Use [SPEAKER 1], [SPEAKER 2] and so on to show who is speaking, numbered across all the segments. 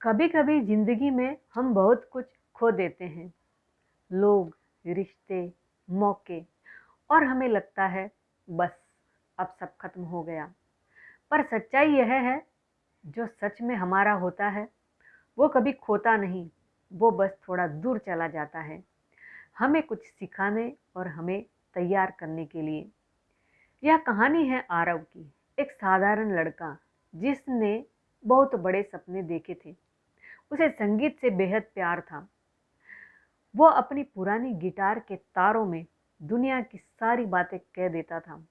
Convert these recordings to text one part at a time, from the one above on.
[SPEAKER 1] कभी कभी जिंदगी में हम बहुत कुछ खो देते हैं। लोग, रिश्ते, मौके, और हमें लगता है बस अब सब खत्म हो गया। पर सच्चाई यह है, जो सच में हमारा होता है वो कभी खोता नहीं। वो बस थोड़ा दूर चला जाता है, हमें कुछ सिखाने और हमें तैयार करने के लिए। यह कहानी है आरव की, एक साधारण लड़का जिसने बहुत बड़े सपने देखे थे। उसे संगीत से बेहद प्यार था। वो अपनी पुरानी गिटार के तारों में दुनिया की सारी बातें कह देता था।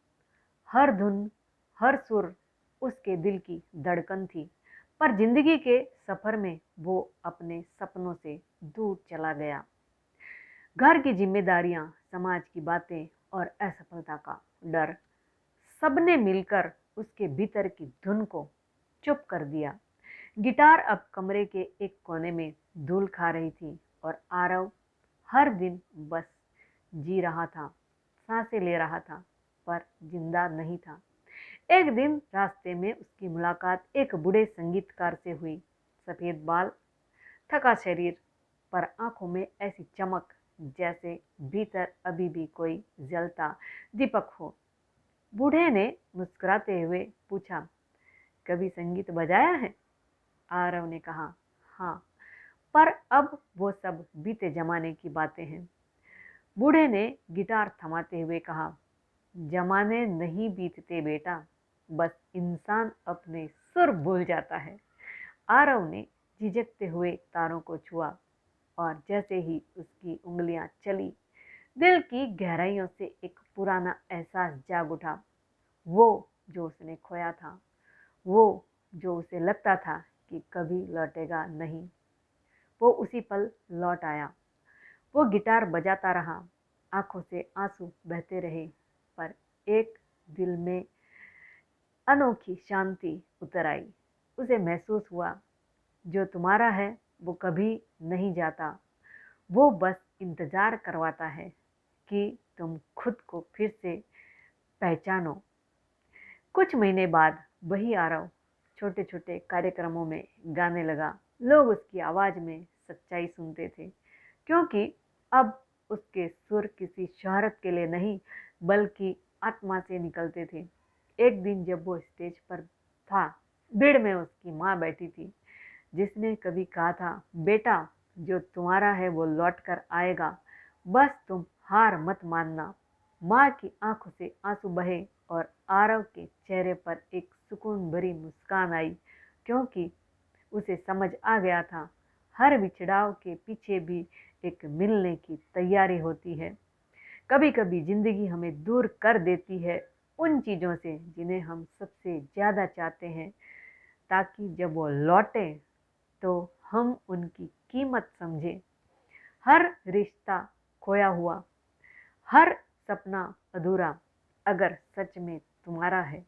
[SPEAKER 1] हर धुन, हर सुर उसके दिल की धड़कन थी। पर जिंदगी के सफर में वो अपने सपनों से दूर चला गया। घर की जिम्मेदारियां, समाज की बातें और असफलता का डर, सबने मिलकर उसके भीतर की धुन को चुप कर दिया। गिटार अब कमरे के एक कोने में धूल खा रही थी और आरव हर दिन बस जी रहा था, सांसें ले रहा था, पर जिंदा नहीं था। एक दिन रास्ते में उसकी मुलाकात एक बूढ़े संगीतकार से हुई। सफेद बाल, थका शरीर, पर आंखों में ऐसी चमक जैसे भीतर अभी भी कोई जलता दीपक हो। बूढ़े ने मुस्कुराते हुए पूछा, कभी संगीत बजाया है? आरव ने कहा, हाँ, पर अब वो सब बीते जमाने की बातें हैं। बूढ़े ने गिटार थमाते हुए कहा, जमाने नहीं बीतते बेटा, बस इंसान अपने सुर भूल जाता है। आरव ने झिझकते हुए तारों को छुआ और जैसे ही उसकी उंगलियां चली, दिल की गहराइयों से एक पुराना एहसास जाग उठा। वो जो उसने खोया था, वो जो उसे लगता था कि कभी लौटेगा नहीं, वो उसी पल लौट आया। वो गिटार बजाता रहा, आंखों से आंसू बहते रहे, पर एक दिल में अनोखी शांति उतर आई। उसे महसूस हुआ, जो तुम्हारा है वो कभी नहीं जाता, वो बस इंतजार करवाता है कि तुम खुद को फिर से पहचानो। कुछ महीने बाद वही आरव छोटे छोटे कार्यक्रमों में गाने लगा। लोग उसकी आवाज में सच्चाई सुनते थे, क्योंकि अब उसके सुर किसी शोहरत के लिए नहीं, बल्कि आत्मा से निकलते थे। एक दिन जब वो स्टेज पर था, भीड़ में उसकी माँ बैठी थी, जिसने कभी कहा था, बेटा, जो तुम्हारा है वो लौट कर आएगा, बस तुम हार मत मानना। माँ की आंखों से आंसू बहे और आरव के चेहरे पर एक सुकून भरी मुस्कान आई, क्योंकि उसे समझ आ गया था, हर बिछड़ाव के पीछे भी एक मिलने की तैयारी होती है। कभी कभी जिंदगी हमें दूर कर देती है उन चीज़ों से जिन्हें हम सबसे ज़्यादा चाहते हैं, ताकि जब वो लौटे तो हम उनकी कीमत समझें। हर रिश्ता खोया हुआ, हर सपना अधूरा, अगर सच में तुम्हारा है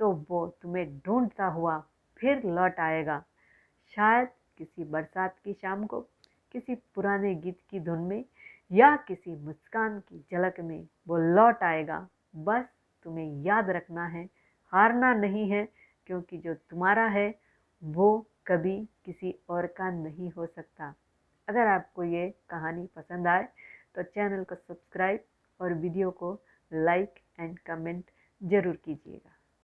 [SPEAKER 1] तो वो तुम्हें ढूंढता हुआ फिर लौट आएगा। शायद किसी बरसात की शाम को, किसी पुराने गीत की धुन में, या किसी मुस्कान की झलक में वो लौट आएगा। बस तुम्हें याद रखना है, हारना नहीं है, क्योंकि जो तुम्हारा है वो कभी किसी और का नहीं हो सकता। अगर आपको ये कहानी पसंद आए तो चैनल को सब्सक्राइब और वीडियो को लाइक एंड कमेंट ज़रूर कीजिएगा।